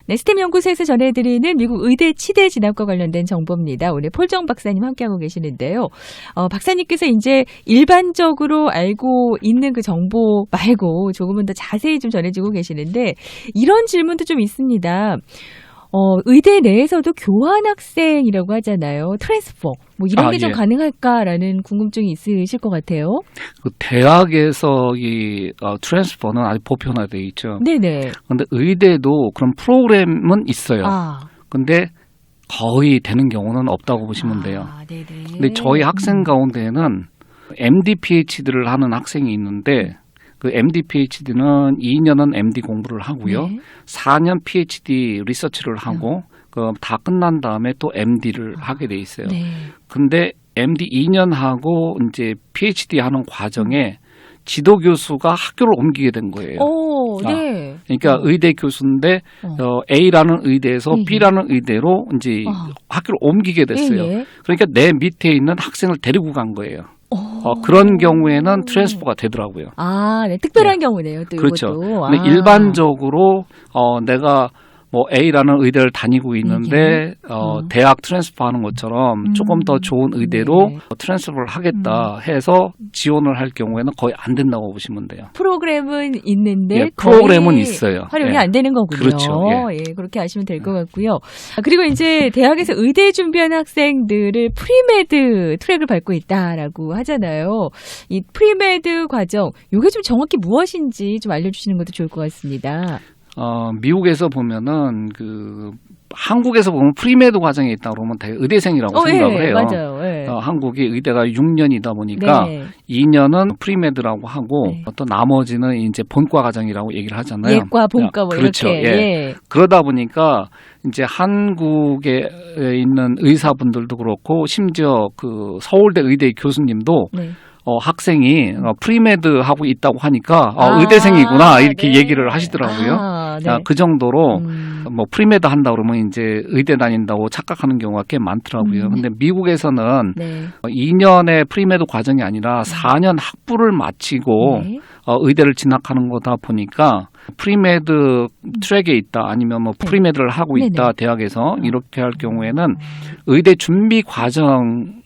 네, 스템 연구소에서 전해드리는 미국 의대 치대 진학과 관련된 정보입니다. 오늘 폴정 박사님 함께하고 계시는데요. 박사님께서 이제 일반적으로 알고 있는 그 정보 말고 조금은 더 자세히 좀 전해주고 계시는데 이런 질문도 좀 있습니다. 의대 내에서도 교환학생이라고 하잖아요. 트랜스퍼. 뭐 이런 게 좀 가능할까라는 궁금증이 있으실 것 같아요. 그 대학에서 이 트랜스퍼는 아주 보편화되어 있죠. 네네. 그런데 의대도 그런 프로그램은 있어요. 근데 거의 되는 경우는 없다고 보시면 돼요. 네네. 근데 저희 학생 가운데에는 MD, PhD를 하는 학생이 있는데 그 MD, PhD는 2년은 MD 공부를 하고요. 네. 4년 PhD 리서치를 하고 그 다 끝난 다음에 또 MD를 하게 돼 있어요. 네. 근데 MD 2년 하고 이제 PhD 하는 과정에 지도 교수가 학교를 옮기게 된 거예요. 네. 그러니까 의대 교수인데 A라는 의대에서 B라는 의대로 이제 학교를 옮기게 됐어요. 그러니까 내 밑에 있는 학생을 데리고 간 거예요. 그런 경우에는 트랜스퍼가 되더라고요. 네. 특별한 경우네요. 또 그렇죠. 이것도. 근데 일반적으로 내가 뭐 A라는 의대를 다니고 있는데 대학 트랜스퍼 하는 것처럼 조금 더 좋은 의대로 트랜스퍼를 하겠다 해서 지원을 할 경우에는 거의 안 된다고 보시면 돼요. 프로그램은 있는데 프로그램은 있어요. 활용이 안 되는 거군요. 그렇죠. 그렇게 아시면 될 것 같고요. 그리고 이제 대학에서 의대 준비하는 학생들을 프리메드 트랙을 밟고 있다라고 하잖아요. 이 프리메드 과정, 이게 좀 정확히 무엇인지 좀 알려주시는 것도 좋을 것 같습니다. 미국에서 보면은 한국에서 보면 프리메드 과정에 있다 그러면 되게 의대생이라고 생각을 해요. 맞아요. 한국이 의대가 6년이다 보니까 2년은 프리메드라고 하고 또 나머지는 이제 본과 과정이라고 얘기를 하잖아요. 예과, 본과 뭐 그렇죠. 이렇게. 그러다 보니까 이제 한국에 있는 의사분들도 그렇고 심지어 그 서울대 의대 교수님도 학생이 프리메드 하고 있다고 하니까 의대생이구나 이렇게 얘기를 하시더라고요. 그 정도로 뭐 프리메드 한다 그러면 이제 의대 다닌다고 착각하는 경우가 꽤 많더라고요. 근데 미국에서는 2년의 프리메드 과정이 아니라 4년 학부를 마치고 의대를 진학하는 거다 보니까 프리메드 트랙에 있다 아니면 뭐 프리메드를 하고 있다 대학에서 이렇게 할 경우에는 의대 준비 과정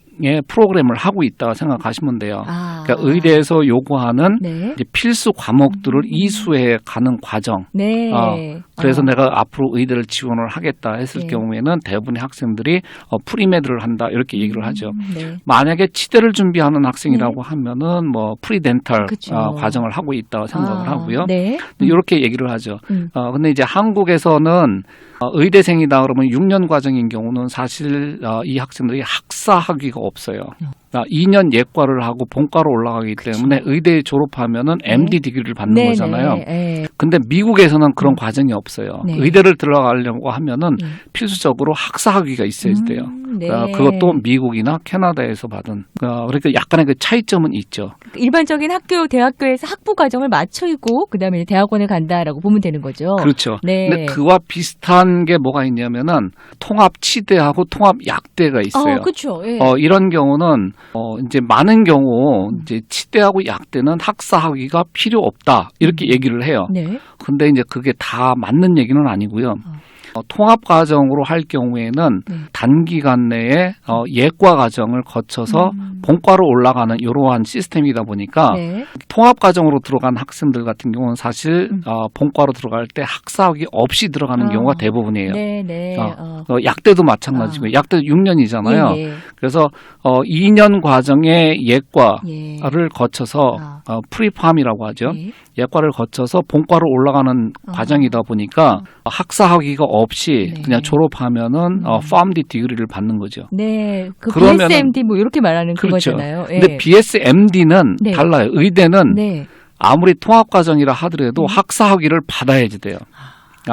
프로그램을 하고 있다고 생각하시면 돼요. 그러니까 의대에서 요구하는 이제 필수 과목들을 이수해 가는 과정. 그래서 내가 앞으로 의대를 지원을 하겠다 했을 경우에는 대부분의 학생들이 프리메드를 한다 이렇게 얘기를 하죠. 만약에 치대를 준비하는 학생이라고 하면은 뭐 프리덴탈 과정을 하고 있다고 생각을 하고요. 이렇게 얘기를 하죠. 근데 이제 한국에서는 의대생이다 그러면 6년 과정인 경우는 사실 이 학생들이 학사 학위가 없어요. 2년 예과를 하고 본과로 올라가기 때문에 의대 졸업하면은 MD 디그리를 받는 거잖아요. 근데 미국에서는 그런 과정이 없어요. 의대를 들어가려고 하면은 필수적으로 학사 학위가 있어야 돼요. 그것도 미국이나 캐나다에서 받은. 그러니까 약간의 그 차이점은 있죠. 일반적인 대학교에서 학부 과정을 마치고 그다음에 대학원을 간다라고 보면 되는 거죠. 그렇죠. 근데 그와 비슷한 게 뭐가 있냐면은 통합 치대하고 통합 약대가 있어요. 그렇죠. 이런 경우는 이제 많은 경우 이제 치대하고 약대는 학사 학위가 필요 없다 이렇게 얘기를 해요. 근데 이제 그게 다 맞는 얘기는 아니고요. 통합 과정으로 할 경우에는 단기간 내에 예과 과정을 거쳐서 본과로 올라가는 이러한 시스템이다 보니까 통합 과정으로 들어간 학생들 같은 경우는 사실 본과로 들어갈 때 학사학위 없이 들어가는 경우가 대부분이에요. 약대도 마찬가지고요. 약대도 6년이잖아요. 그래서 2년 과정의 예과를 거쳐서 프리팜이라고 하죠. 예과를 거쳐서 본과로 올라가는 과정이다 보니까 학사학위가 없이 그냥 졸업하면은 PharmD 디그리를 받는 거죠. 그 BSMD 뭐 이렇게 말하는 그거잖아요. 근데 BSMD는 달라요. 의대는 아무리 통합 과정이라 하더라도 학사학위를 받아야지 돼요.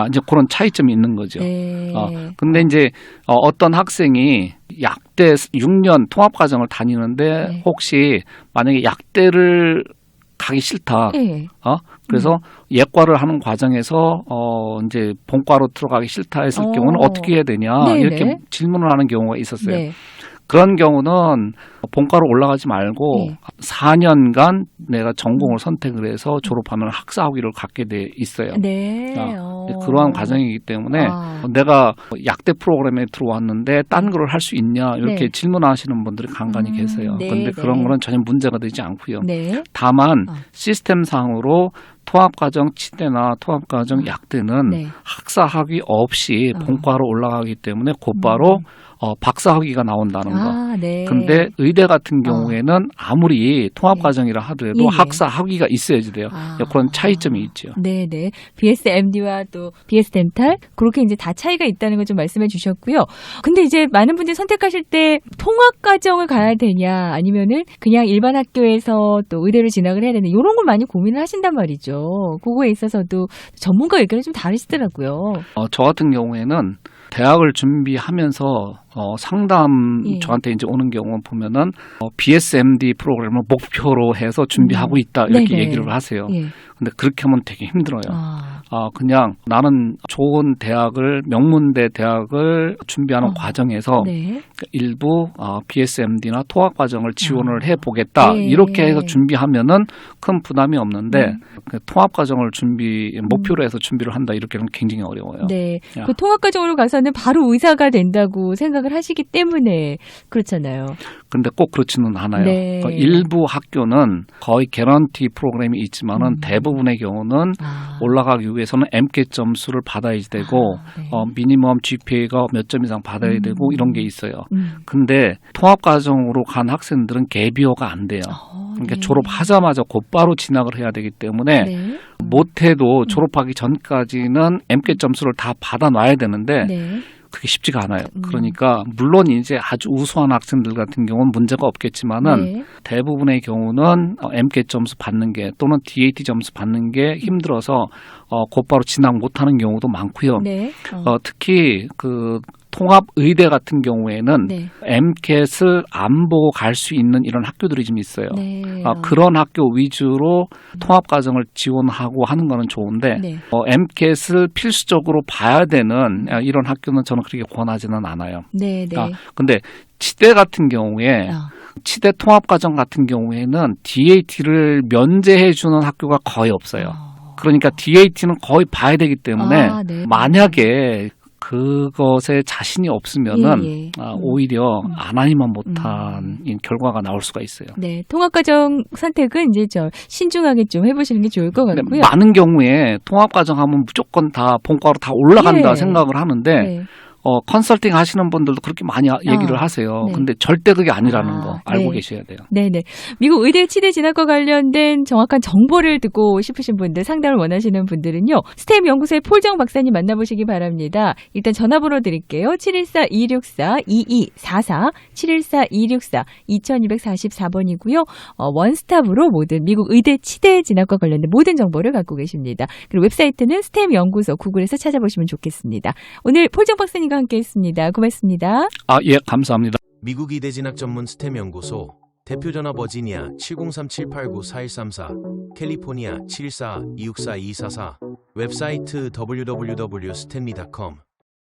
이제 그런 차이점이 있는 거죠. 근데 이제 어떤 학생이 약대 6년 통합 과정을 다니는데 혹시 만약에 약대를 가기 싫다. 그래서 예과를 하는 과정에서 이제 본과로 들어가기 싫다 했을 경우는 어떻게 해야 되냐 이렇게 질문을 하는 경우가 있었어요. 그런 경우는 본과로 올라가지 말고 4년간 내가 전공을 선택을 해서 졸업하면 학사 학위를 갖게 돼 있어요. 네. 그러한 과정이기 때문에 내가 약대 프로그램에 들어왔는데 딴 거를 할 수 있냐 이렇게 질문하시는 분들이 간간히 계세요. 그런데 그런 거는 전혀 문제가 되지 않고요. 다만 시스템상으로 통합과정 치대나 통합과정 약대는 학사 학위 없이 본과로 올라가기 때문에 곧바로 박사 학위가 나온다는 거. 근데 의대 같은 경우에는 아무리 통합과정이라 하더라도 학사 학위가 있어야지 돼요. 그런 차이점이 있죠. 네네. BSMD와 또 BS덴탈 그렇게 이제 다 차이가 있다는 걸 좀 말씀해 주셨고요. 근데 이제 많은 분들이 선택하실 때 통합과정을 가야 되냐 아니면은 그냥 일반 학교에서 또 의대를 진학을 해야 되냐 이런 걸 많이 고민을 하신단 말이죠. 그거에 있어서도 전문가 의견이 좀 다르시더라고요. 저 같은 경우에는 대학을 준비하면서 상담 저한테 이제 오는 경우 보면은 BSMD 프로그램을 목표로 해서 준비하고 있다 이렇게 얘기를 하세요. 근데 그렇게 하면 되게 힘들어요. 그냥 나는 좋은 대학을 명문대 대학을 준비하는 과정에서 일부 BSMD나 통합 과정을 지원을 해보겠다 이렇게 해서 준비하면은 큰 부담이 없는데 통합 과정을 목표로 해서 준비를 한다 이렇게는 굉장히 어려워요. 네, 그 통합 과정으로 가서는 바로 의사가 된다고 생각을 하시기 때문에 그렇잖아요. 근데 꼭 그렇지는 않아요. 일부 학교는 거의 개런티 프로그램이 있지만은 대부분의 경우는 올라가기 위해서는 MCAT 점수를 받아야 되고 미니멈 GPA가 몇 점 이상 받아야 되고 이런 게 있어요. 근데 통합 과정으로 간 학생들은 갭이어가 안 돼요. 그러니까 졸업하자마자 곧바로 진학을 해야 되기 때문에 못해도 졸업하기 전까지는 MCAT 점수를 다 받아놔야 되는데 그게 쉽지가 않아요. 그러니까 물론 이제 아주 우수한 학생들 같은 경우는 문제가 없겠지만은 대부분의 경우는 MCAT 점수 받는 게 또는 DAT 점수 받는 게 힘들어서 곧바로 진학 못하는 경우도 많고요. 특히 그 통합 의대 같은 경우에는 MCAT을 안 보고 갈 수 있는 이런 학교들이 좀 있어요. 그런 학교 위주로 통합 과정을 지원하고 하는 거는 좋은데 MCAT을 필수적으로 봐야 되는 이런 학교는 저는 그렇게 권하지는 않아요. 근데 치대 같은 경우에 치대 통합 과정 같은 경우에는 DAT를 면제해 주는 학교가 거의 없어요. 그러니까 DAT는 거의 봐야 되기 때문에 만약에 그것에 자신이 없으면은 오히려 안 하니만 못한 결과가 나올 수가 있어요. 네, 통합과정 선택은 이제 신중하게 좀 해보시는 게 좋을 것 같고요. 많은 경우에 통합과정 하면 무조건 다 본과로 다 올라간다 생각을 하는데 컨설팅 하시는 분들도 그렇게 많이 얘기를 하세요. 근데 절대 그게 아니라는 거 알고 계셔야 돼요. 네네. 미국 의대 치대 진학과 관련된 정확한 정보를 듣고 싶으신 분들, 상담을 원하시는 분들은요. 스템 연구소의 폴정 박사님 만나보시기 바랍니다. 일단 전화번호 드릴게요. 714-264-2244, 714-264-2244번이고요. 원스톱으로 모든 미국 의대 치대 진학과 관련된 모든 정보를 갖고 계십니다. 그리고 웹사이트는 스템 연구소 구글에서 찾아보시면 좋겠습니다. 오늘 폴정 박사님과 함께했습니다. 고맙습니다. 예, 감사합니다. 미국 의대 진학 전문 스템 연구소 대표 전화 버지니아 703-789-4134 캘리포니아 714-264-244 웹사이트 www.stanley.com